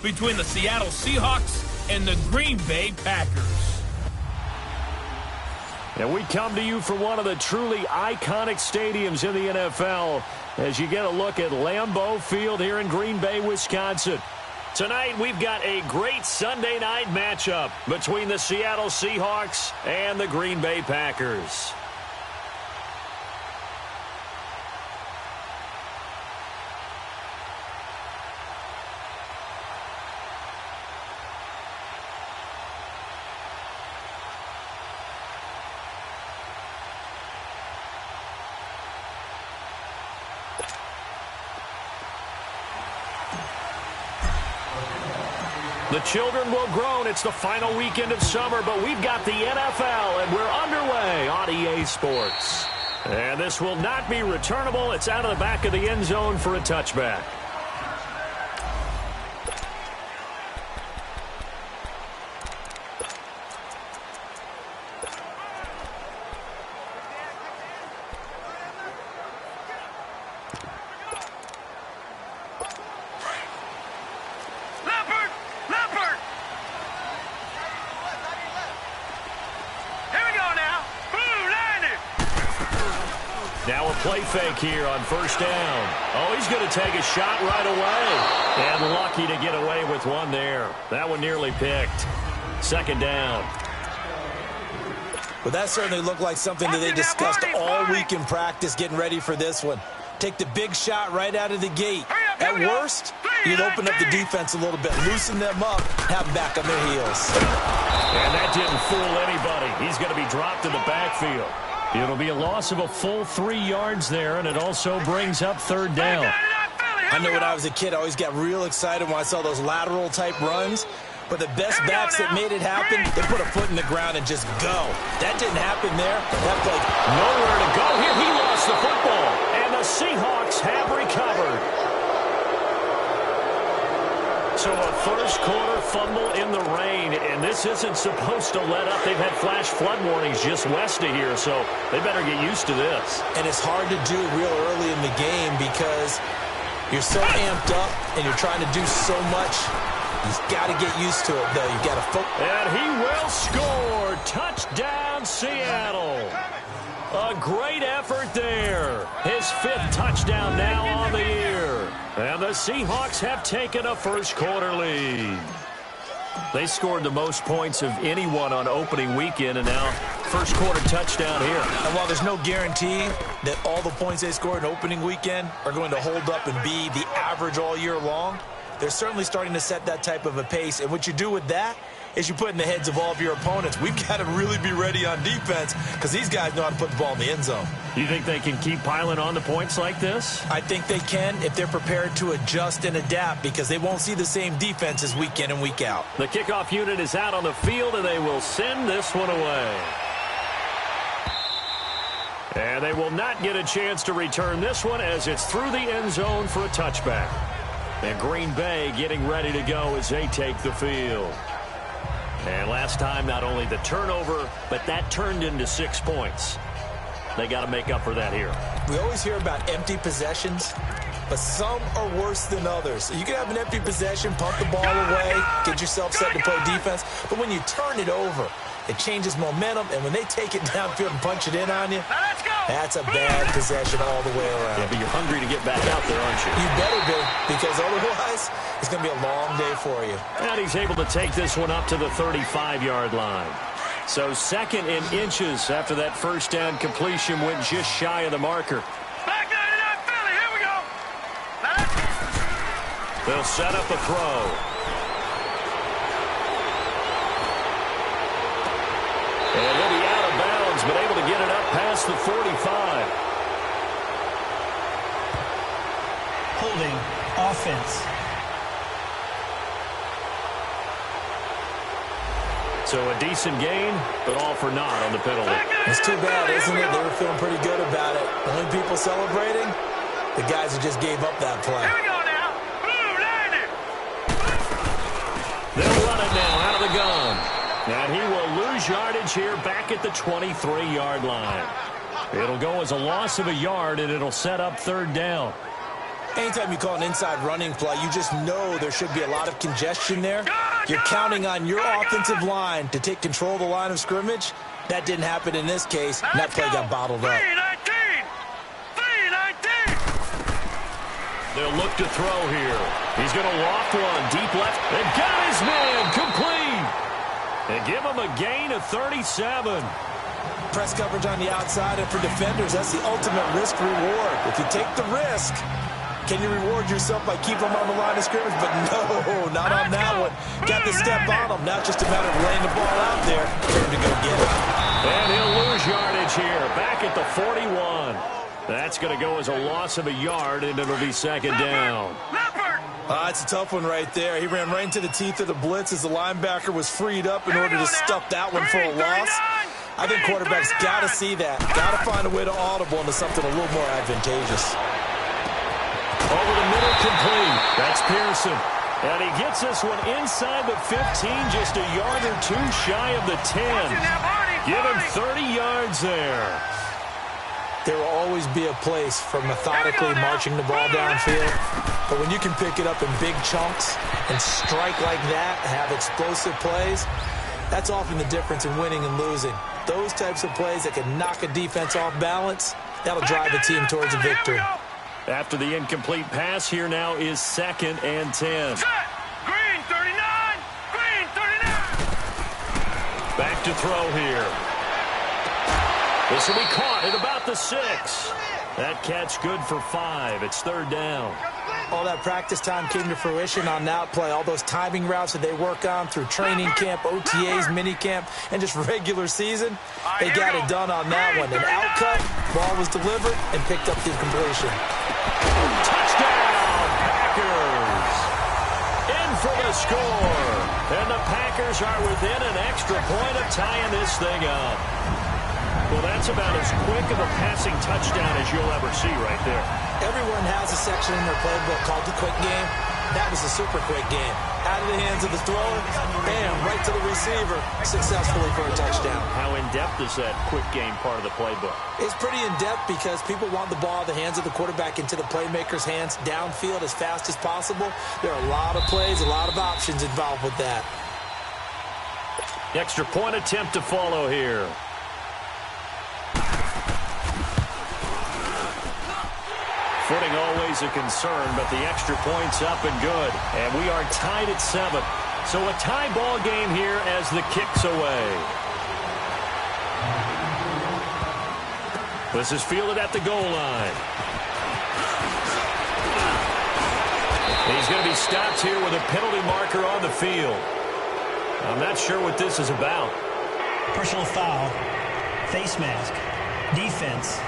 between the Seattle Seahawks and the Green Bay Packers. And we come to you from one of the truly iconic stadiums in the NFL as you get a look at Lambeau Field here in Green Bay, Wisconsin. Tonight, we've got a great Sunday night matchup between the Seattle Seahawks and the Green Bay Packers. The children will groan. It's the final weekend of summer, but we've got the NFL, and we're underway on EA Sports. And this will not be returnable. It's out of the back of the end zone for a touchback. Now a play fake here on first down. Oh, he's going to take a shot right away. And lucky to get away with one there. That one nearly picked. Second down. Well, that certainly looked like something that they discussed all week in practice getting ready for this one. Take the big shot right out of the gate. At worst, you'd open up the defense a little bit, loosen them up, have them back on their heels. And that didn't fool anybody. He's going to be dropped in the backfield. It'll be a loss of a full 3 yards there, and it also brings up third down. I know when I was a kid, I always got real excited when I saw those lateral-type runs. But the best backs that made it happen, they put a foot in the ground and just go. That didn't happen there. That played nowhere to go here. He lost the football, and the Seahawks have recovered. So a first-quarter fumble in the rain, and this isn't supposed to let up. They've had flash flood warnings just west of here, so they better get used to this. And it's hard to do real early in the game because you're so amped up and you're trying to do so much. You've got to get used to it, though. You've got to focus. And he will score. Touchdown, Seattle. A great effort there. His 5th touchdown now on the year. And the Seahawks have taken a first-quarter lead. They scored the most points of anyone on opening weekend, and now first-quarter touchdown here. And while there's no guarantee that all the points they scored in opening weekend are going to hold up and be the average all year long, they're certainly starting to set that type of a pace. And what you do with that is you put in the heads of all of your opponents, we've got to really be ready on defense because these guys know how to put the ball in the end zone. You think they can keep piling on the points like this? I think they can if they're prepared to adjust and adapt because they won't see the same defenses week in and week out. The kickoff unit is out on the field, and they will send this one away. And they will not get a chance to return this one as it's through the end zone for a touchback. And Green Bay getting ready to go as they take the field. And last time, not only the turnover, but that turned into 6 points. They got to make up for that here. We always hear about empty possessions, but some are worse than others. You can have an empty possession, pump the ball away, get yourself set to play defense, but when you turn it over, it changes momentum, and when they take it downfield and punch it in on you, that's a bad possession all the way around. Yeah, but you're hungry to get back out there, aren't you? You better be, because otherwise, it's going to be a long day for you. And he's able to take this one up to the 35-yard line. So 2nd in inches after that first down completion went just shy of the marker. Back 99 Philly, here we go. They'll set up a throw. And he'll be out of bounds, but able to get it up past the 45. Holding offense. So a decent gain, but all for naught on the penalty. It's too bad, isn't it? They were feeling pretty good about it. The only people celebrating, the guys who just gave up that play. Here we go now. They'll run it now out of the gun. And he will lose yardage here back at the 23-yard line. It'll go as a loss of a yard, and it'll set up third down. Anytime you call an inside running play, you just know there should be a lot of congestion there. You're counting on your offensive line to take control of the line of scrimmage. That didn't happen in this case, and that play got bottled up. They'll look to throw here. He's going to loft one deep left. And got his man complete. And give him a gain of 37. Press coverage on the outside, and for defenders, that's the ultimate risk-reward. If you take the risk, can you reward yourself by keeping them on the line of scrimmage? But no, not on that one. Got the step on him. Now it's just a matter of laying the ball out there for him to go get it. And he'll lose yardage here, back at the 41. That's going to go as a loss of a yard, and it'll be second down. It's a tough one right there. He ran right into the teeth of the blitz as the linebacker was freed up in order to stuff that one for a loss. I think quarterbacks got to see that. Got to find a way to audible into something a little more advantageous. Over the middle, complete. That's Pearson. And he gets this one inside the 15, just a yard or two shy of the 10. Give him 30 yards there. There will always be a place for methodically marching the ball downfield. But when you can pick it up in big chunks and strike like that, have explosive plays, that's often the difference in winning and losing. Those types of plays that can knock a defense off balance, that'll drive a team towards a victory. After the incomplete pass, here now is 2nd and 10. Green 39! Green 39! Back to throw here. This will be caught at about the 6. That catch good for 5. It's 3rd down. All that practice time came to fruition on that play. All those timing routes that they work on through training camp, OTAs, minicamp, and just regular season, they got it done on that one. An outcut, ball was delivered, and picked up the completion. Touchdown, Packers! In for the score. And the Packers are within an extra point of tying this thing up. Well, that's about as quick of a passing touchdown as you'll ever see right there. Everyone has a section in their playbook called the quick game. That was a super quick game. Out of the hands of the thrower, bam, right to the receiver, successfully for a touchdown. How in-depth is that quick game part of the playbook? It's pretty in-depth because people want the ball out of the hands of the quarterback into the playmaker's hands downfield as fast as possible. There are a lot of plays, a lot of options involved with that. Extra point attempt to follow here. Footing always a concern, but the extra point's up and good. And we are tied at 7. So a tie ball game here as the kick's away. This is fielded at the goal line. He's going to be stopped here with a penalty marker on the field. I'm not sure what this is about. Personal foul, face mask, defense.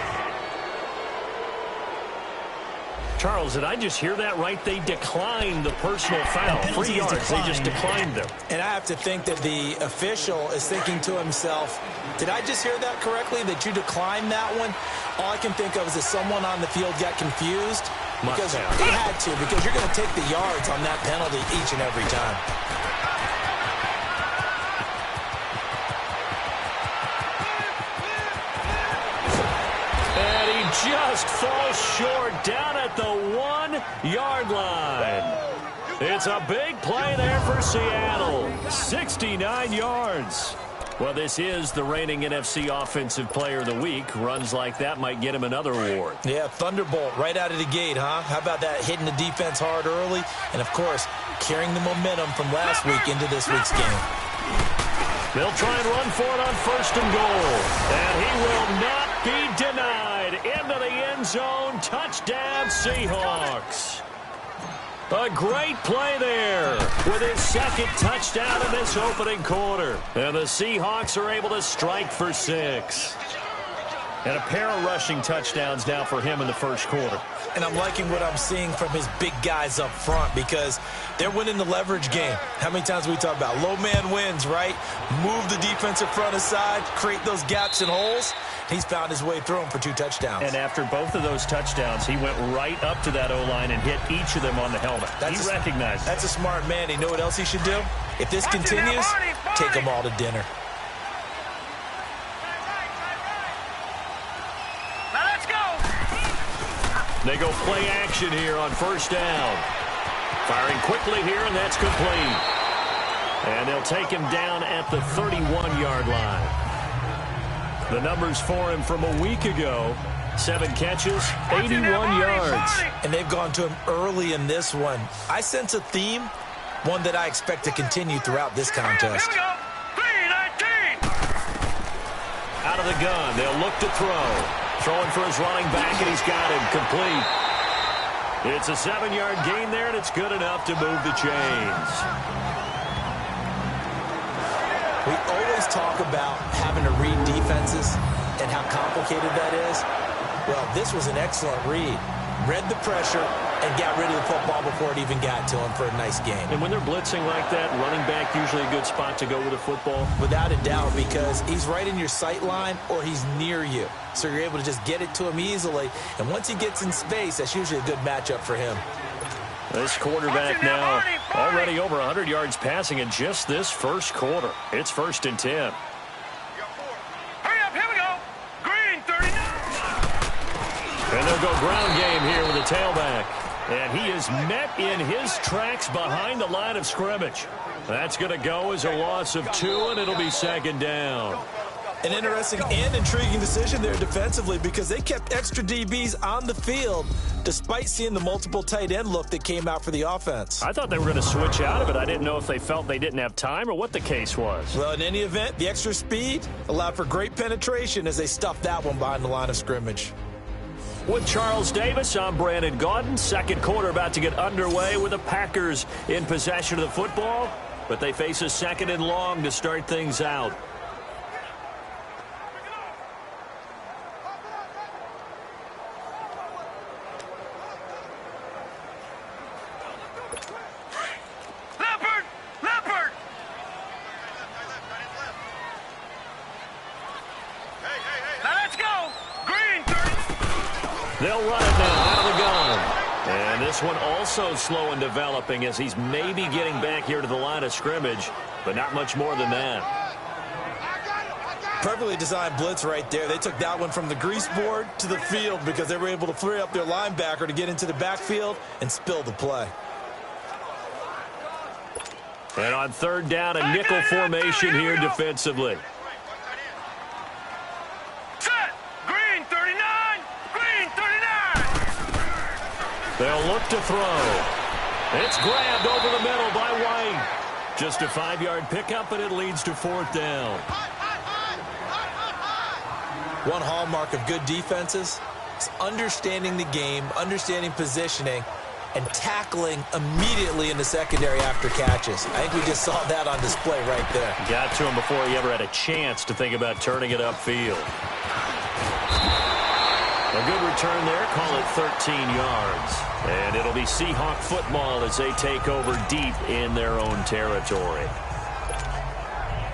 Charles, did I just hear that right? They declined the personal foul. 3 yards, they just declined them. And I have to think that the official is thinking to himself, did I just hear that correctly, that you declined that one? All I can think of is that someone on the field got confused. Because they had to, because you're going to take the yards on that penalty each and every time. Just falls short down at the 1-yard line. It's a big play there for Seattle. 69 yards. Well, this is the reigning NFC Offensive Player of the Week. Runs like that might get him another award. Yeah, thunderbolt right out of the gate, huh? How about that, hitting the defense hard early? And, of course, carrying the momentum from last week into this week's game. They'll try and run for it on 1st and goal. And he will not be denied. Into the end zone. Touchdown, Seahawks. A great play there with his 2nd touchdown in this opening quarter. And the Seahawks are able to strike for 6. And a pair of rushing touchdowns now for him in the 1st quarter. And I'm liking what I'm seeing from his big guys up front because they're winning the leverage game. How many times we talk about low man wins, right? Move the defensive front aside, create those gaps and holes. He's found his way through them for 2 touchdowns. And after both of those touchdowns, he went right up to that O-line and hit each of them on the helmet. He recognized it. That's a smart man. You know what else he should do? If this continues, take them all to dinner. They go play action here on first down. Firing quickly here, and that's complete. And they'll take him down at the 31-yard line. The numbers for him from a week ago: 7 catches, 81 yards. And they've gone to him early in this one. I sense a theme, one that I expect to continue throughout this contest. Here we go. 3-19. Out of the gun, they'll look to throw. Throwing for his running back, and he's got him complete. It's a 7-yard gain there, and it's good enough to move the chains. We always talk about having to read defenses and how complicated that is. Well, this was an excellent read. Read the pressure and got rid of the football before it even got to him for a nice game. And when they're blitzing like that, running back usually a good spot to go with the football. Without a doubt, because he's right in your sight line or he's near you. So you're able to just get it to him easily. And once he gets in space, that's usually a good matchup for him. This quarterback now already over 100 yards passing in just this first quarter. It's 1st and 10. Hurry up, here we go. Green, 39. And they'll go ground game here with a tailback. And he is met in his tracks behind the line of scrimmage. That's going to go as a loss of 2, and it'll be 2nd down. An interesting and intriguing decision there defensively, because they kept extra DBs on the field despite seeing the multiple tight end look that came out for the offense. I thought they were going to switch out of it. I didn't know if they felt they didn't have time or what the case was. Well, in any event, the extra speed allowed for great penetration as they stuffed that one behind the line of scrimmage. With Charles Davis, I'm Brandon Gaudin. Second quarter about to get underway with the Packers in possession of the football, but they face a 2nd and long to start things out. Leopard. Now let's go. Green, 30. They'll run it now out of the gun. And this one also slow in developing as he's maybe getting back here to the line of scrimmage, but not much more than that. Perfectly designed blitz right there. They took that one from the grease board to the field because they were able to free up their linebacker to get into the backfield and spill the play. And on 3rd down, a nickel formation here defensively. Set. Green, 39. Green, 39. They'll look to throw. It's grabbed over the middle by White. Just a 5-yard pickup, and it leads to 4th down. One hallmark of good defenses is understanding the game, understanding positioning, and tackling immediately in the secondary after catches. I think we just saw that on display right there. Got to him before he ever had a chance to think about turning it upfield. A good return there, call it 13 yards. And it'll be Seahawk football as they take over deep in their own territory.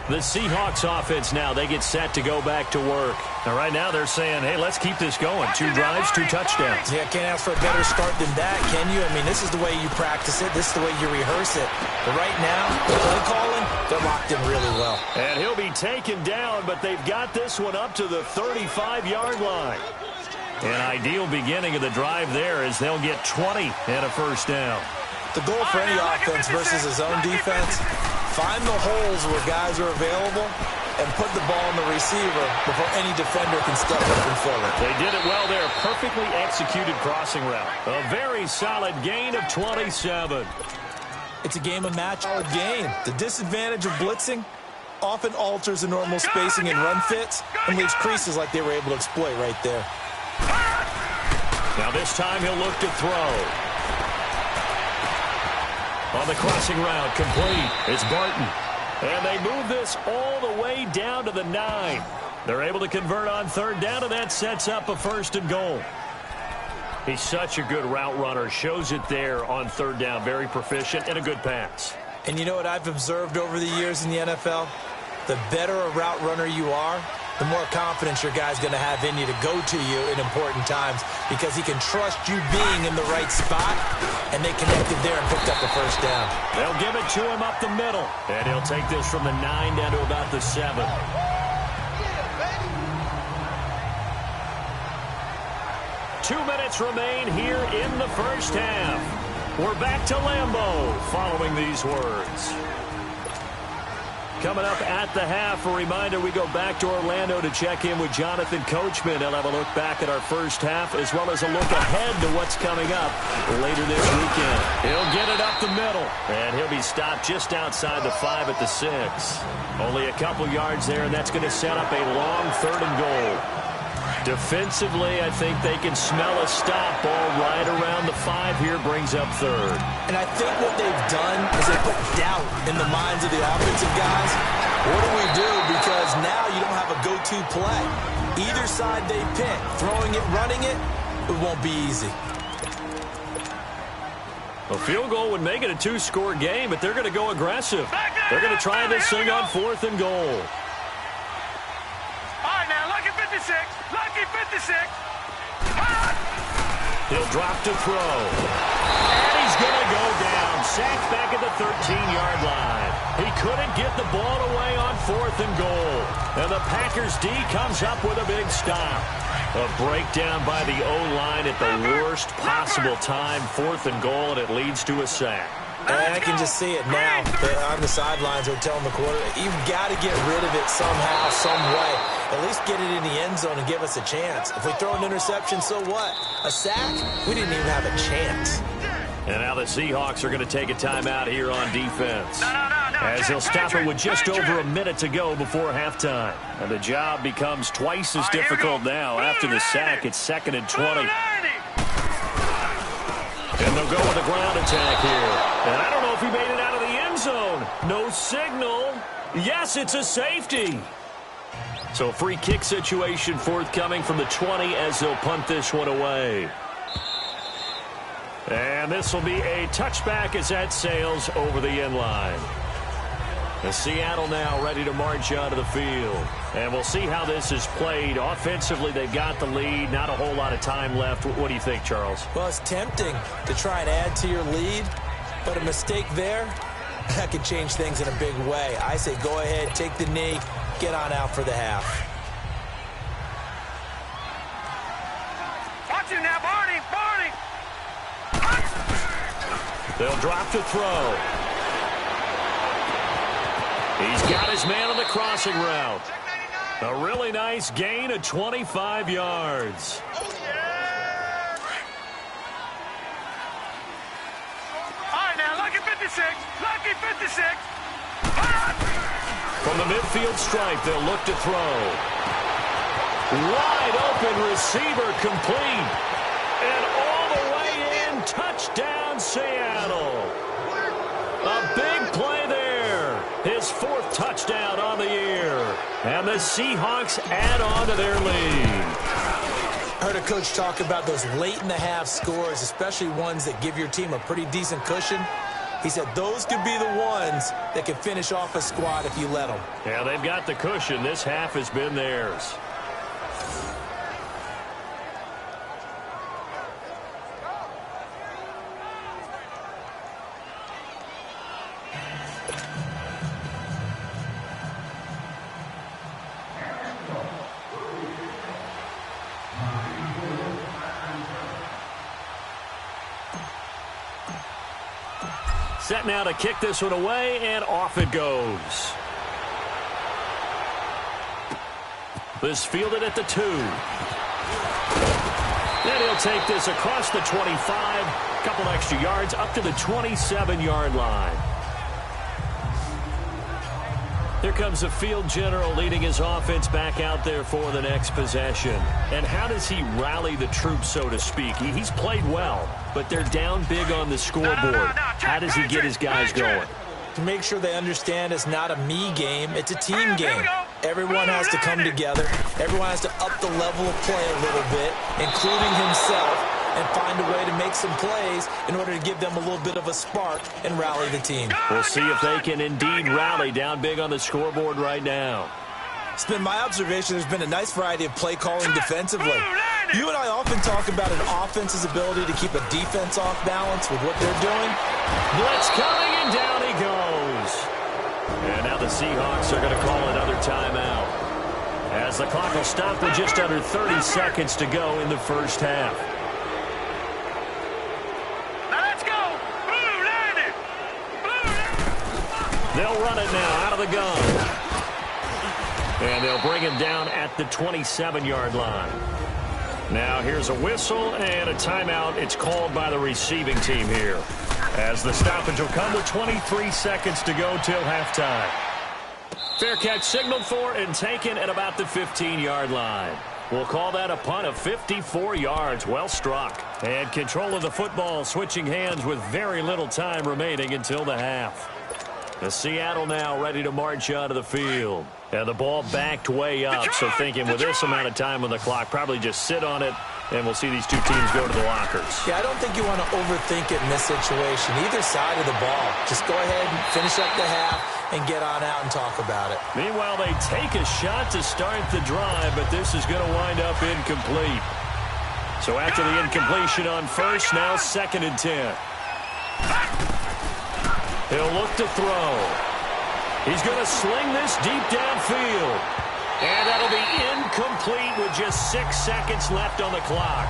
The Seahawks offense now, they get set to go back to work. Now, right now they're saying, hey, let's keep this going. 2 drives, 2 touchdowns. Yeah, can't ask for a better start than that, can you? I mean, this is the way you practice it. This is the way you rehearse it. But right now, the play calling, they're locked in really well. And he'll be taken down, but they've got this one up to the 35-yard line. An ideal beginning of the drive there as they'll get 20 and a 1st down. The goal for any offense versus his own defense, find the holes where guys are available and put the ball in the receiver before any defender can step up and fill it. They did it well there. Perfectly executed crossing route. A very solid gain of 27. It's a game of match game. The disadvantage of blitzing often alters the normal spacing and run fits and leaves creases like they were able to exploit right there. Now this time he'll look to throw. On the crossing route, complete. It's Barton. And they move this all the way down to the 9. They're able to convert on 3rd down, and that sets up a 1st and goal. He's such a good route runner. Shows it there on 3rd down. Very proficient and a good pass. And you know what I've observed over the years in the NFL? The better a route runner you are, the more confidence your guy's going to have in you to go to you in important times because he can trust you being in the right spot, and they connected there and picked up the 1st down. They'll give it to him up the middle, and he'll take this from the 9 down to about the 7. 2 minutes remain here in the first half. We're back to Lambeau following these words. Coming up at the half, a reminder, we go back to Orlando to check in with Jonathan Coachman. He'll have a look back at our first half as well as a look ahead to what's coming up later this weekend. He'll get it up the middle, and he'll be stopped just outside the 5 at the 6. Only a couple yards there, and that's going to set up a long 3rd and goal. Defensively, I think they can smell a stop. Ball right around the 5 here, brings up 3rd. And I think what they've done is they put doubt in the minds of the offensive guys. What do we do? Because now you don't have a go-to play. Either side they pick, throwing it, running it, it won't be easy. A field goal would make it a 2-score game, but they're going to go aggressive. They're going to try this thing on 4th and goal. All right, now, lucky 56. Lucky 56. He'll drop to throw. And he's going to go down. Sacked back at the 13-yard line. He couldn't get the ball away on 4th and goal. And the Packers D comes up with a big stop. A breakdown by the O-line at the worst possible time. 4th and goal, and it leads to a sack. I can just see it now. On the sidelines, they're telling the quarterback, you've got to get rid of it somehow, some way. At least get it in the end zone and give us a chance. If we throw an interception, so what? A sack? We didn't even have a chance. And now the Seahawks are going to take a timeout here on defense. As they'll stop it with just over a minute to go before halftime. And the job becomes twice as difficult now. After the sack, it's 2nd and 20. And they'll go with a ground attack here. And I don't know if he made it out of the end zone. No signal. Yes, it's a safety. So a free kick situation forthcoming from the 20 as they'll punt this one away. And this will be a touchback as that sails over the end line. The Seattle now ready to march onto the field. And we'll see how this is played. Offensively, they've got the lead. Not a whole lot of time left. What do you think, Charles? Well, it's tempting to try and add to your lead, but a mistake there, that could change things in a big way. I say go ahead, take the knee, get on out for the half. Watch it now, Barney, Barney. They'll drop to throw. He's got his man on the crossing route. A really nice gain of 25 yards. All right, now, lucky 56. Lucky 56. From the midfield stripe, they'll look to throw. Wide open receiver complete. And all the way in, touchdown Seattle. A big play there. His 4th touchdown on the year. And the Seahawks add on to their lead. I heard a coach talk about those late-in-the-half scores, especially ones that give your team a pretty decent cushion. He said those could be the ones that can finish off a squad if you let them. Yeah, they've got the cushion. This half has been theirs. Set now to kick this one away, and off it goes. This fielded at the 2. Then he'll take this across the 25, couple extra yards, up to the 27-yard line. Here comes the field general leading his offense back out there for the next possession. And how does he rally the troops, so to speak? He's played well, but they're down big on the scoreboard. How does he get his guys going? To make sure they understand it's not a me game, it's a team game. Everyone has to come together. Everyone has to up the level of play a little bit, including himself, and find a way to make some plays in order to give them a little bit of a spark and rally the team. We'll see if they can indeed rally down big on the scoreboard right now. It's been my observation there's been a nice variety of play calling defensively. You and I often talk about an offense's ability to keep a defense off balance with what they're doing. Blitz coming, and down he goes. And now the Seahawks are going to call another timeout, as the clock will stop with just under 30 seconds to go in the first half. They'll run it now out of the gun. And they'll bring him down at the 27-yard line. Now here's a whistle and a timeout. It's called by the receiving team here, as the stoppage will come with 23 seconds to go till halftime. Fair catch signaled for and taken at about the 15-yard line. We'll call that a punt of 54 yards. Well struck. And control of the football switching hands with very little time remaining until the half. The Seattle now ready to march out of the field. And the ball backed way up, so thinking with this amount of time on the clock, probably just sit on it, and we'll see these two teams go to the lockers. Yeah, I don't think you want to overthink it in this situation. Either side of the ball. Just go ahead and finish up the half and get on out and talk about it. Meanwhile, they take a shot to start the drive, but this is going to wind up incomplete. So after the incompletion on first, now 2nd and 10. He'll look to throw. He's going to sling this deep downfield. And that'll be incomplete with just 6 seconds left on the clock.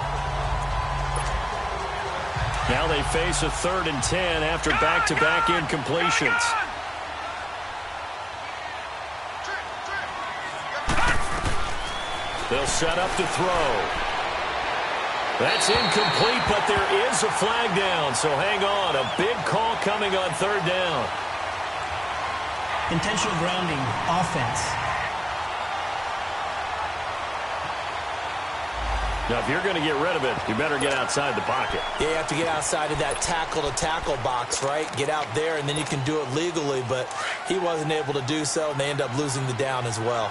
Now they face a 3rd and 10 after back-to-back incompletions. They'll set up to throw. That's incomplete, but there is a flag down, so hang on. A big call coming on 3rd down. Intentional grounding, offense. Now, if you're going to get rid of it, you better get outside the pocket. Yeah, you have to get outside of that tackle-to-tackle box, right? Get out there, and then you can do it legally, but he wasn't able to do so, and they end up losing the down as well.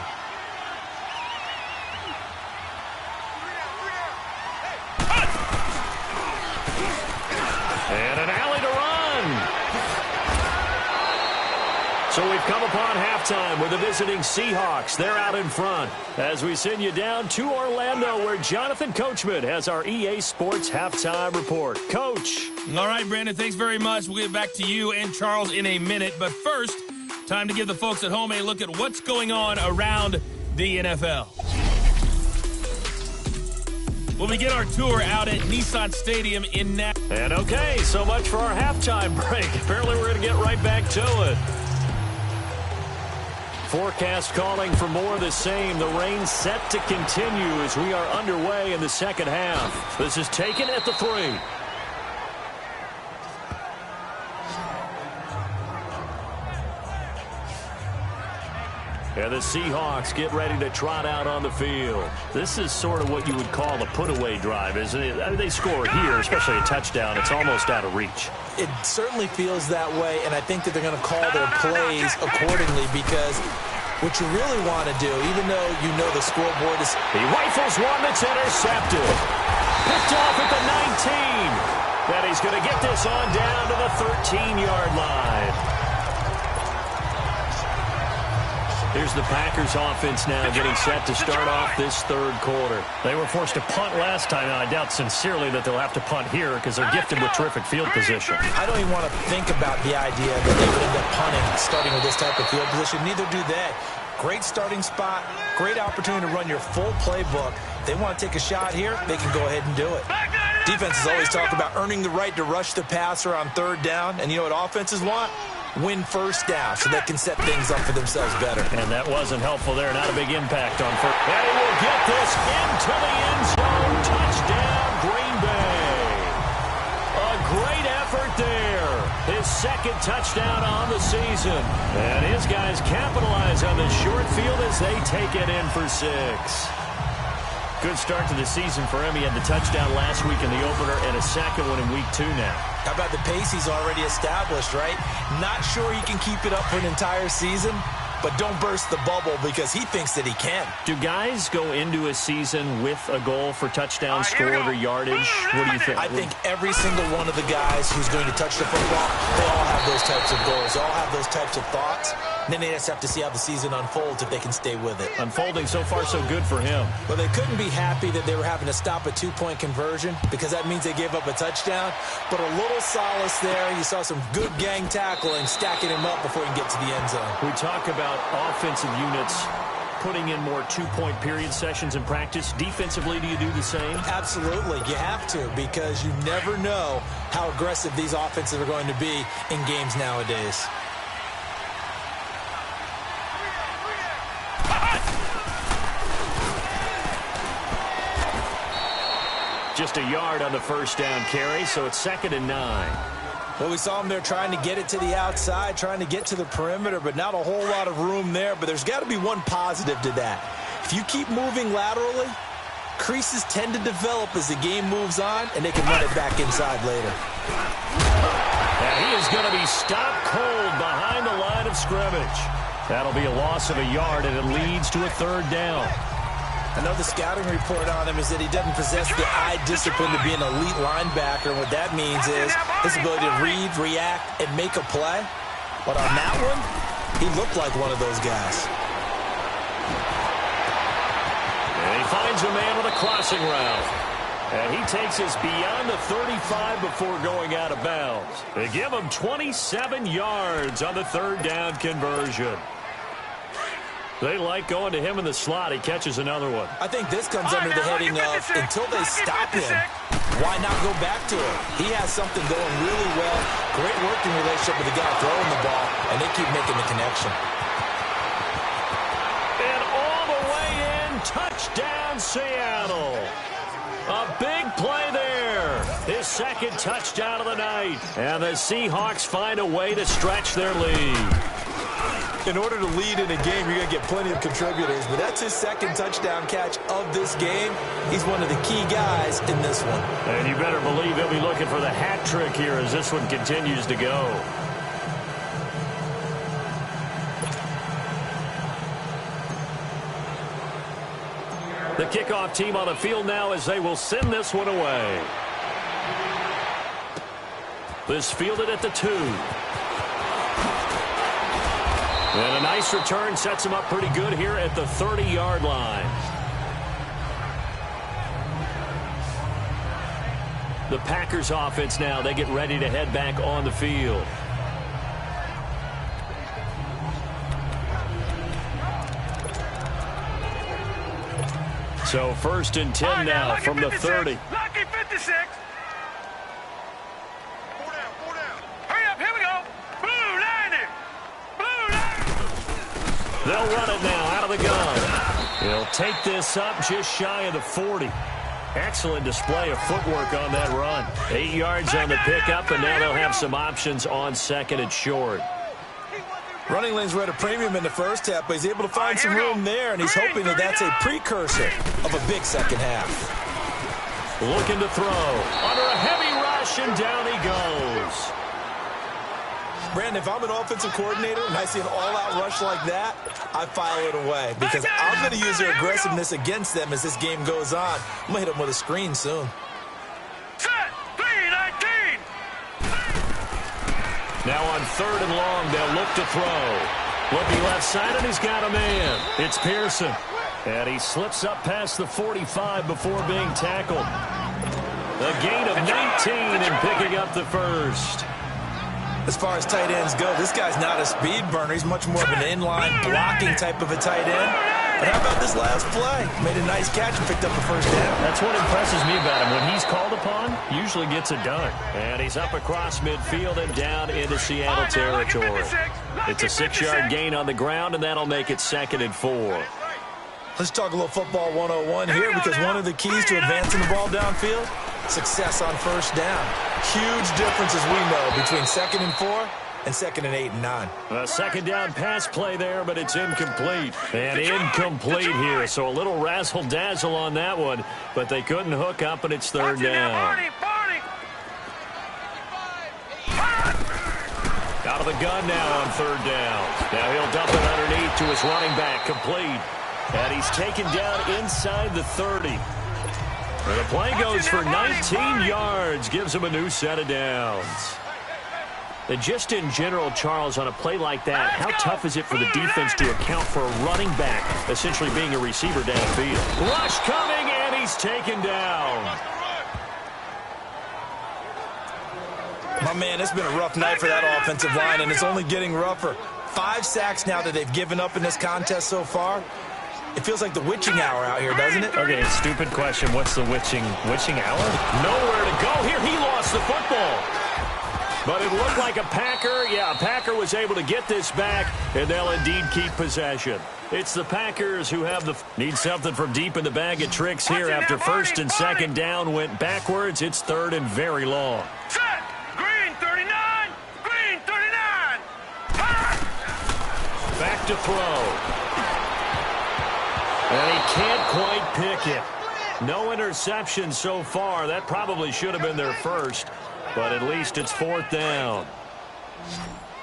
And an alley to run. So we've come upon halftime with the visiting Seahawks. They're out in front as we send you down to Orlando, where Jonathan Coachman has our EA Sports halftime report. Coach. All right, Brandon, thanks very much. We'll get back to you and Charles in a minute. But first, time to give the folks at home a look at what's going on around the NFL. We'll begin our tour out at Nissan Stadium in Nashville. And okay, so much for our halftime break. Apparently we're going to get right back to it. Forecast calling for more of the same. The rain set to continue as we are underway in the second half. This is taken at the 3. And the Seahawks get ready to trot out on the field. This is sort of what you would call a put-away drive, isn't it? I mean, they score here, especially a touchdown. It's almost out of reach. It certainly feels that way, and I think that they're going to call their plays accordingly, because what you really want to do, even though you know the scoreboard is... He rifles one that's intercepted. Picked off at the 19. Then he's going to get this on down to the 13-yard line. Here's the Packers offense now getting set to start off this 3rd quarter. They were forced to punt last time, and I doubt sincerely that they'll have to punt here because they're gifted with terrific field position. I don't even want to think about the idea that they would end up punting starting with this type of field position. Neither do they. Great starting spot, great opportunity to run your full playbook. They want to take a shot here, they can go ahead and do it. Defenses always talk about earning the right to rush the passer on 3rd down, and you know what offenses want? Win 1st down so they can set things up for themselves better. And that wasn't helpful there. Not a big impact on first. And he will get this into the end zone. Touchdown, Green Bay. A great effort there. His 2nd touchdown on the season. And his guys capitalize on the short field as they take it in for 6. Good start to the season for him. He had the touchdown last week in the opener and a 2nd one in week 2 now. How about the pace he's already established, right? Not sure he can keep it up for an entire season, but don't burst the bubble because he thinks that he can. Do guys go into a season with a goal for touchdown scored or yardage? What do you think? I think every single one of the guys who's going to touch the football, they all have those types of goals. They all have those types of thoughts. And then they just have to see how the season unfolds if they can stay with it. Unfolding so far so good for him. Well, they couldn't be happy that they were having to stop a 2-point conversion because that means they gave up a touchdown. But a little solace there. You saw some good gang tackling, stacking him up before he can get to the end zone. We talk about offensive units putting in more 2-point period sessions in practice. Defensively, do you do the same? Absolutely. You have to, because you never know how aggressive these offenses are going to be in games nowadays. Just a yard on the first down carry, so it's 2nd and 9. Well, we saw him there trying to get it to the outside, trying to get to the perimeter, but not a whole lot of room there. But there's got to be one positive to that. If you keep moving laterally, creases tend to develop as the game moves on, and they can run it back inside later. And he is going to be stopped cold behind the line of scrimmage. That'll be a loss of a yard, and it leads to a 3rd down. I know the scouting report on him is that he doesn't possess the eye discipline to be an elite linebacker. And what that means is his ability to read, react, and make a play. But on that one, he looked like one of those guys. And he finds a man with a crossing route. And he takes us beyond the 35 before going out of bounds. They give him 27 yards on the 3rd down conversion. They like going to him in the slot. He catches another one. I think this comes under the heading of, until they stop him, why not go back to it? He has something going really well. Great working relationship with the guy throwing the ball, and they keep making the connection. And all the way in, touchdown Seattle. A big play there. His 2nd touchdown of the night. And the Seahawks find a way to stretch their lead. In order to lead in a game, you're going to get plenty of contributors, but that's his 2nd touchdown catch of this game. He's one of the key guys in this one. And you better believe he'll be looking for the hat trick here as this one continues to go. The kickoff team on the field now as they will send this one away. This fielded at the 2. And a nice return sets him up pretty good here at the 30-yard line. The Packers offense now, they get ready to head back on the field. So 1st and 10 now from the 30. Lucky 56. 4 down, 4 down. Hurry up, here we go. Blue line. They'll run it now out of the gun. He'll take this up just shy of the 40. Excellent display of footwork on that run. 8 yards on the pickup, and now they'll have some options on 2nd and short. Running lanes were at a premium in the first half, but he's able to find some room there, and he's hoping that that's a precursor of a big second half. Looking to throw. Under a heavy rush, and down he goes. Brandon, if I'm an offensive coordinator and I see an all-out rush like that, I file it away because I'm going to use their aggressiveness against them as this game goes on. I'm going to hit them with a screen soon. Set. 3-19. Now on 3rd and long, they'll look to throw. Looking left side, and he's got a man. It's Pearson. And he slips up past the 45 before being tackled. A gain of 19 and picking up the 1st. As far as tight ends go, this guy's not a speed burner. He's much more of an inline blocking type of a tight end. But how about this last play? Made a nice catch and picked up the 1st down. That's what impresses me about him. When he's called upon, usually gets it done. And he's up across midfield and down into Seattle territory. It's a 6-yard gain on the ground, and that'll make it 2nd and 4. Let's talk a little football 101 here because one of the keys to advancing the ball downfield, success on 1st down. Huge difference, as we know, between 2nd and 4 and 2nd and 8 and 9. A 2nd down pass play there, but it's incomplete. And incomplete here, so a little razzle-dazzle on that one, but they couldn't hook up, and it's 3rd down. Out of the gun now on 3rd down. Now he'll dump it underneath to his running back, complete. And he's taken down inside the 30. And the play goes for 19 yards, gives him a new set of downs. And just in general, Charles, on a play like that, how tough is it for the defense to account for a running back essentially being a receiver downfield? Rush coming, and he's taken down. My man, it's been a rough night for that offensive line, and it's only getting rougher. 5 sacks now that they've given up in this contest so far. It feels like the witching hour out here, doesn't it? Okay, stupid question. What's the witching hour? Nowhere to go here. He lost the football. But it looked like a Packer was able to get this back, and they'll indeed keep possession. It's the Packers who have need something from deep in the bag of tricks here after first and second down went backwards. It's third and very long. Set. Green 39. Green 39. Back to throw. And he can't quite pick it. No interception so far. That probably should have been their first. But at least it's fourth down.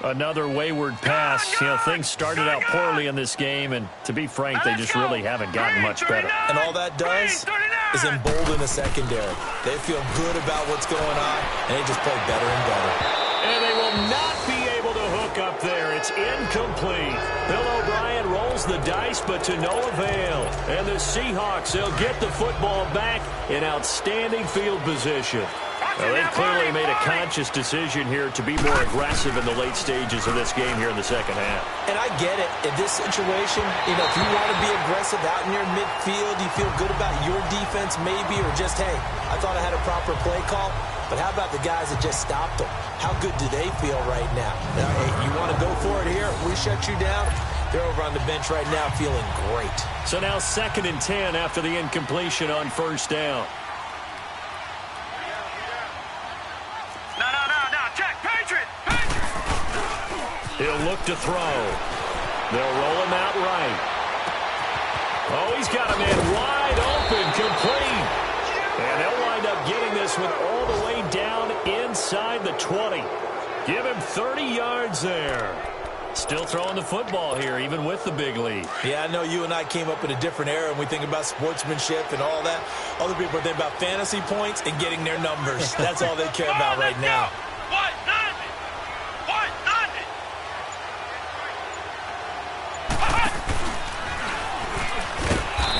Another wayward pass. Things started out poorly in this game, and to be frank, they just really haven't gotten much better. And all that does is embolden the secondary. They feel good about what's going on, and they just play better and better. And they will not be able to hook up there. It's incomplete. Bill O'Brien rolls the dice, but to no avail. And the Seahawks, they'll get the football back in outstanding field position. Well, they've clearly made a conscious decision here to be more aggressive in the late stages of this game here in the second half. And I get it. In this situation, if you want to be aggressive out in your midfield, you feel good about your defense maybe, or just, hey, I thought I had a proper play call. But how about the guys that just stopped them? How good do they feel right now? Hey, you want to go for it here? We shut you down. They're over on the bench right now feeling great. So now 2nd and 10 after the incompletion on first down. He'll look to throw. They'll roll him out right. Oh, he's got a man wide open, complete. And they'll wind up getting this one all the way down inside the 20. Give him 30 yards there. Still throwing the football here, even with the big lead. Yeah, I know you and I came up in a different era, and we think about sportsmanship and all that. Other people are thinking about fantasy points and getting their numbers. That's all they care about right now.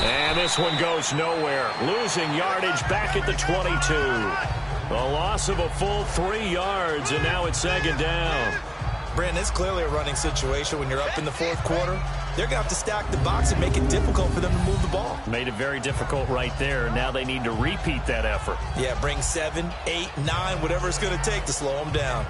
And this one goes nowhere. Losing yardage back at the 22. A loss of a full 3 yards, and now it's 2nd down. Brandon, it's clearly a running situation when you're up in the fourth quarter. They're going to have to stack the box and make it difficult for them to move the ball. Made it very difficult right there. Now they need to repeat that effort. Yeah, bring 7, 8, 9, whatever it's going to take to slow them down.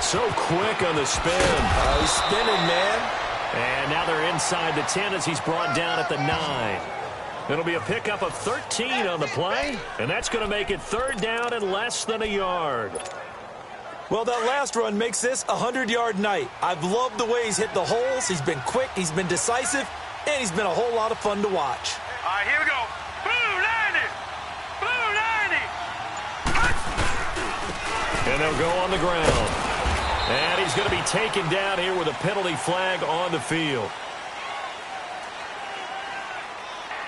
So quick on the spin. Oh, he's spinning, man. And now they're inside the 10 as he's brought down at the 9. It'll be a pickup of 13 on the play, and that's going to make it 3rd down and less than a yard. Well, that last run makes this a 100-yard night. I've loved the way he's hit the holes. He's been quick, he's been decisive, and he's been a whole lot of fun to watch. All right, here we go. Blue 90. Blue 90. And they'll go on the ground. And he's going to be taken down here with a penalty flag on the field.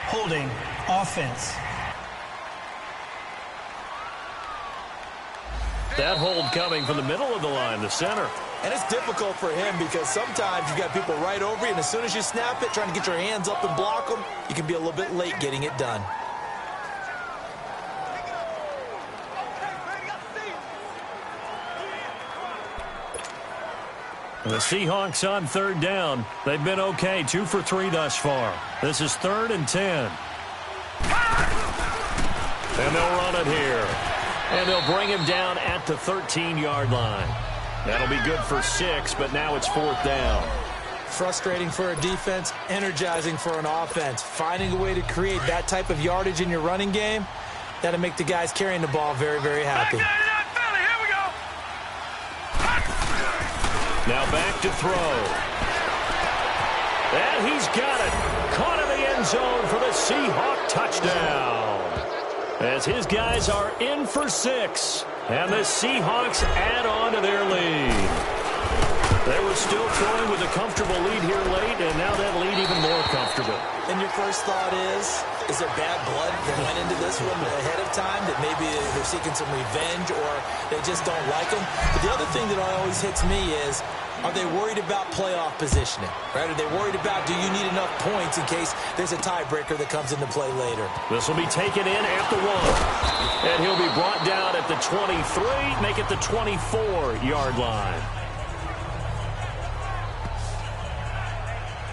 Holding offense. That hold coming from the middle of the line, the center. And it's difficult for him because sometimes you got people right over you, and as soon as you snap it, trying to get your hands up and block them, you can be a little bit late getting it done. The Seahawks on 3rd down. They've been okay, 2 for 3 thus far. This is 3rd and 10. And they'll run it here. And they'll bring him down at the 13-yard line. That'll be good for 6, but now it's 4th down. Frustrating for a defense, energizing for an offense. Finding a way to create that type of yardage in your running game, that'll make the guys carrying the ball very, very happy. Now back to throw. And he's got it. Caught in the end zone for the Seahawk touchdown. As his guys are in for 6. And the Seahawks add on to their lead. They were still throwing with a comfortable lead here late, and now that lead even more comfortable. And your first thought is there bad blood that went into this one ahead of time, that maybe they're seeking some revenge or they just don't like them? But the other thing that always hits me is Are they worried about playoff positioning? Right? Are they worried about, do you need enough points in case there's a tiebreaker that comes into play later? This will be taken in at the 1. And he'll be brought down at the 23, make it the 24-yard line.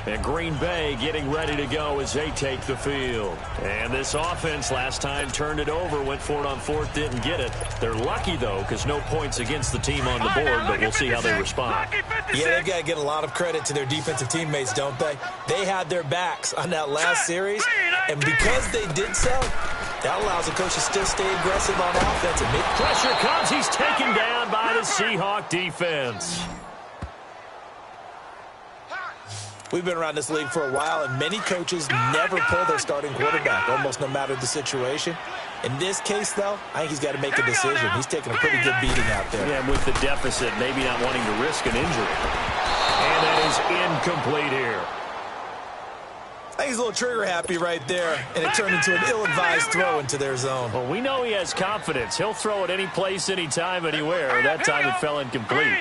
And Green Bay getting ready to go as they take the field. And this offense last time turned it over, went for it on 4th, didn't get it. They're lucky, though, because no points against the team on the board, but we'll see how they respond. Yeah, they've got to get a lot of credit to their defensive teammates, don't they? They had their backs on that last series, and because they did so, that allows the coach to still stay aggressive on offense. And pressure comes. He's taken down by the Seahawk defense. We've been around this league for a while, and many coaches never pull their starting quarterback, almost no matter the situation. In this case, though, I think he's got to make a decision. He's taking a pretty good beating out there. Yeah, with the deficit, maybe not wanting to risk an injury. And that is incomplete here. I think he's a little trigger-happy right there, and it turned into an ill-advised throw into their zone. Well, we know he has confidence. He'll throw it any place, anytime, anywhere. That time it fell incomplete.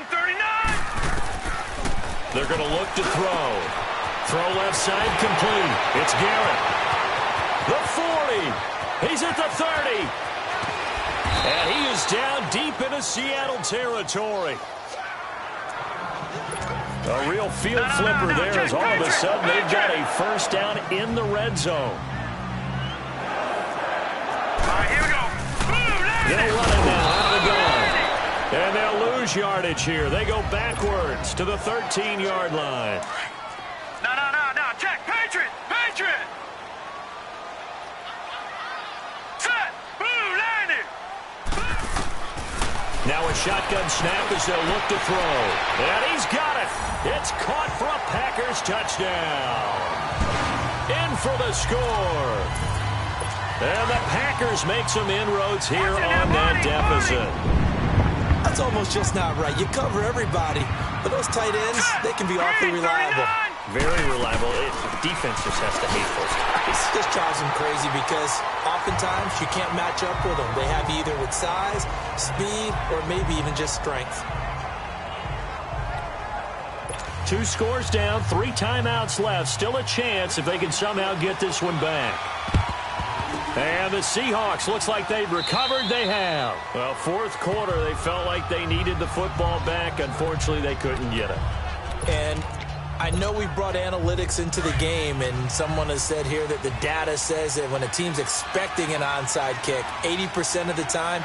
They're going to look to throw. Throw left side complete. It's Garrett. The 40. He's at the 30. And he is down deep into Seattle territory. A real field flipper there as all of a sudden they've got a first down in the red zone. Here we go. They'll run it now out of the gun. And they'll lose yardage here. They go backwards to the 13-yard line. No. Check. Patriot. Set. Blue, landed. Now a shotgun snap as they'll look to throw. And he's got it. It's caught for a Packers touchdown. In for the score. And the Packers make some inroads here on that deficit. That's almost just not right. You cover everybody, but those tight ends, they can be awfully reliable. Very reliable. Defense just has to hate those guys. It just drives them crazy because oftentimes you can't match up with them. They have either with size, speed, or maybe even just strength. 2 scores down, 3 timeouts left. Still a chance if they can somehow get this one back. And the Seahawks, looks like they've recovered. They have. Well, 4th quarter, they felt like they needed the football back. Unfortunately, they couldn't get it. And I know we brought analytics into the game, and someone has said here that the data says that when a team's expecting an onside kick, 80% of the time,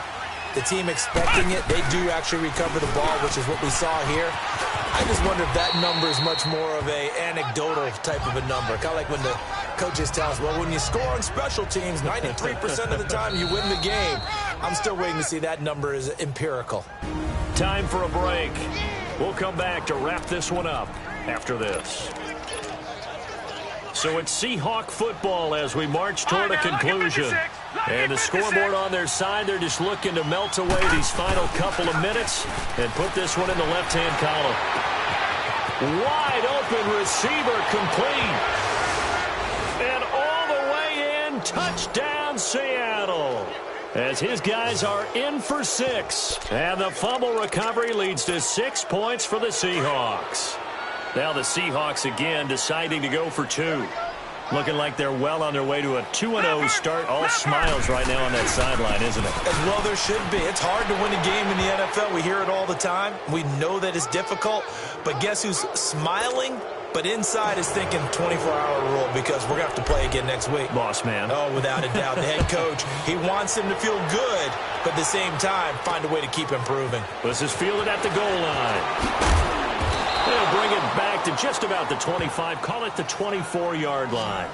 the team expecting it, they do actually recover the ball, which is what we saw here. I just wonder if that number is much more of a anecdotal type of a number. Kind of like when the coaches tell us, well, when you score on special teams, 93% of the time you win the game. I'm still waiting to see that number is empirical. Time for a break. We'll come back to wrap this one up after this. So it's Seahawk football as we march toward a conclusion. And the scoreboard on their side, they're just looking to melt away these final couple of minutes and put this one in the left-hand column. Wide open receiver complete. And all the way in, touchdown Seattle. As his guys are in for 6. And the fumble recovery leads to 6 points for the Seahawks. Now the Seahawks again deciding to go for 2. Looking like they're well on their way to a 2-0 start. All smiles right now on that sideline, isn't it? As well there should be. It's hard to win a game in the NFL. We hear it all the time. We know that it's difficult. But guess who's smiling? But inside is thinking 24-hour rule because we're going to have to play again next week. Boss man. Oh, without a doubt. The head coach, he wants him to feel good, but at the same time, find a way to keep improving. This is fielded at the goal line. They'll bring it back to just about the 25. Call it the 24-yard line.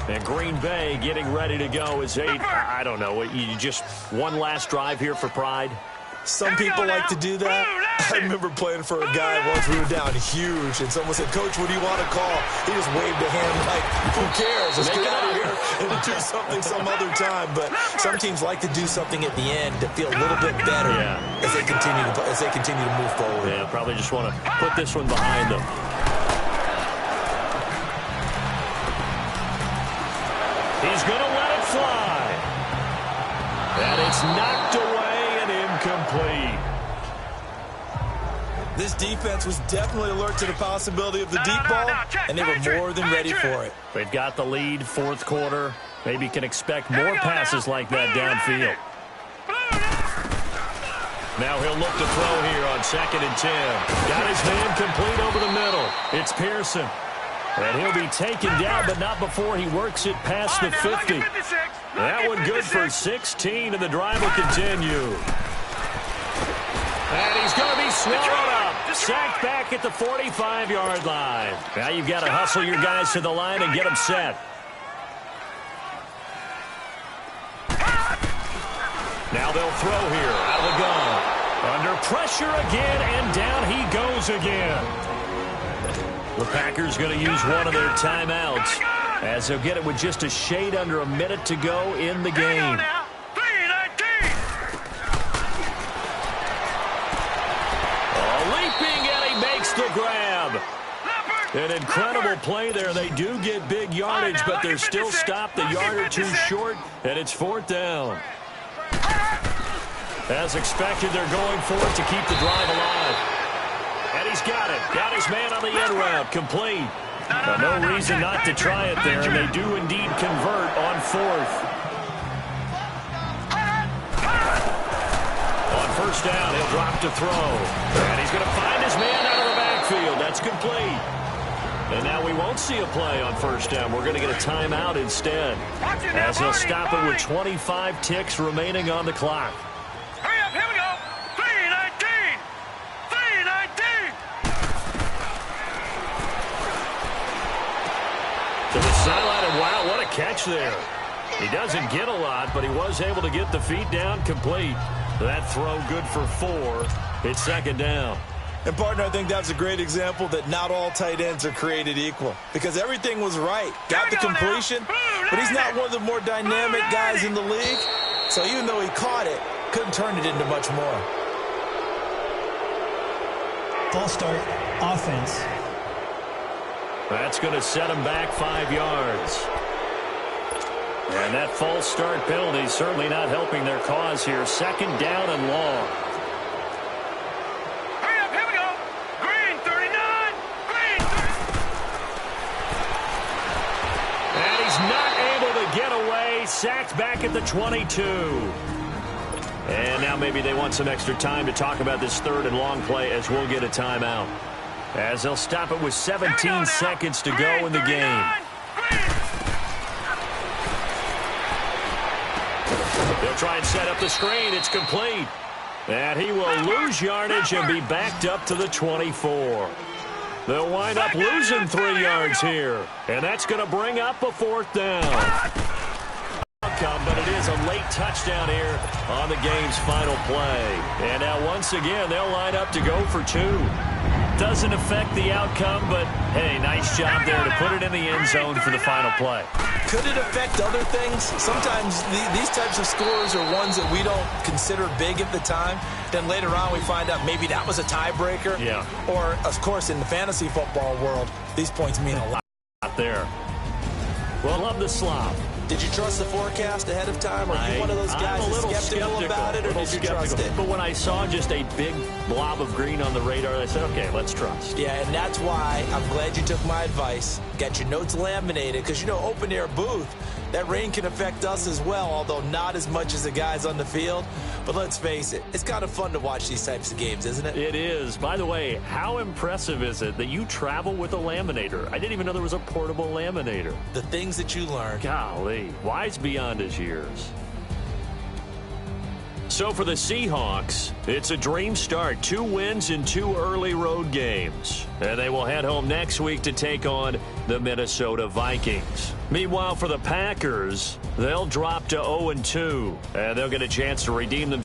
And Green Bay getting ready to go as I don't know, you just one last drive here for pride? Some people like to do that. I remember playing for a guy once. We were down huge, and someone said, Coach, what do you want to call? He just waved a hand like, who cares? Let's get out of here and do something some other time. But some teams like to do something at the end to feel a little bit better as they continue to move forward. Yeah, probably just want to put this one behind them. He's going to let it fly. And it's knocked away and incomplete. incomplete. This defense was definitely alert to the possibility of the deep ball, and they were more than ready for it. They've got the lead, fourth quarter. Maybe can expect more passes like that downfield. Now he'll look to throw here on 2nd and 10. Got his man complete over the middle. It's Pearson. And he'll be taken down, but not before he works it past the 50. That one good for 16, and the drive will continue. And he's going to be swallowed up. Sacked back at the 45-yard line. Now you've got to hustle your guys to the line and get them set. Now they'll throw here out of the gun. Under pressure again, and down he goes again. The Packers going to use one of their timeouts as they'll get it with just a shade under a minute to go in the game. Leaping, and he makes the grab. An incredible play there. They do get big yardage, but they're still stopped a yard or two short, and it's 4th down. As expected, they're going for it to keep the drive alive. And he's got it. Got his man on the end route. Complete. No reason not to try it there, and they do indeed convert on 4th. On 1st down, he'll drop to throw. And he's going to find his man out of the backfield. That's complete. And now we won't see a play on 1st down. We're going to get a timeout instead, as he'll stop it with 25 ticks remaining on the clock. Hurry up, here we go. 3:19. 3:19. To the sideline, and wow, what a catch there. He doesn't get a lot, but he was able to get the feet down complete. That throw good for 4. It's 2nd down. And, partner, I think that's a great example that not all tight ends are created equal, because everything was right. Got the completion, but he's not one of the more dynamic guys in the league. So even though he caught it, couldn't turn it into much more. False start, offense. That's going to set him back 5 yards. And that false start penalty is certainly not helping their cause here. 2nd down and long. Hurry up, here we go. Green 39. Green 30. And he's not able to get away. Sacked back at the 22. And now maybe they want some extra time to talk about this 3rd and long play, as we'll get a timeout. As they'll stop it with 17 seconds to go in the game. They'll try and set up the screen. It's complete. And he will lose yardage and be backed up to the 24. They'll wind up losing 3 yards here. And that's going to bring up a 4th down. But it is a late touchdown here on the game's final play. And now once again, they'll line up to go for 2. Doesn't affect the outcome, but hey, nice job there to put it in the end zone for the final play. Could it affect other things? Sometimes these types of scores are ones that we don't consider big at the time. Then later on we find out maybe that was a tiebreaker. Yeah. Or, of course, in the fantasy football world, these points mean a lot. Out there. Well, love the slop. Did you trust the forecast ahead of time? Or are you one of those guys that's skeptical about it, or did you trust it? But when I saw just a big blob of green on the radar, I said, okay, let's trust. Yeah, and that's why I'm glad you took my advice. Got your notes laminated, because, you know, open-air booth, that rain can affect us as well, although not as much as the guys on the field. But let's face it, it's kind of fun to watch these types of games, isn't it? It is. By the way, how impressive is it that you travel with a laminator? I didn't even know there was a portable laminator. The things that you learn. Golly, wise beyond his years. So for the Seahawks, it's a dream start. 2 wins in 2 early road games. And they will head home next week to take on the Minnesota Vikings. Meanwhile, for the Packers, they'll drop to 0-2. And they'll get a chance to redeem them.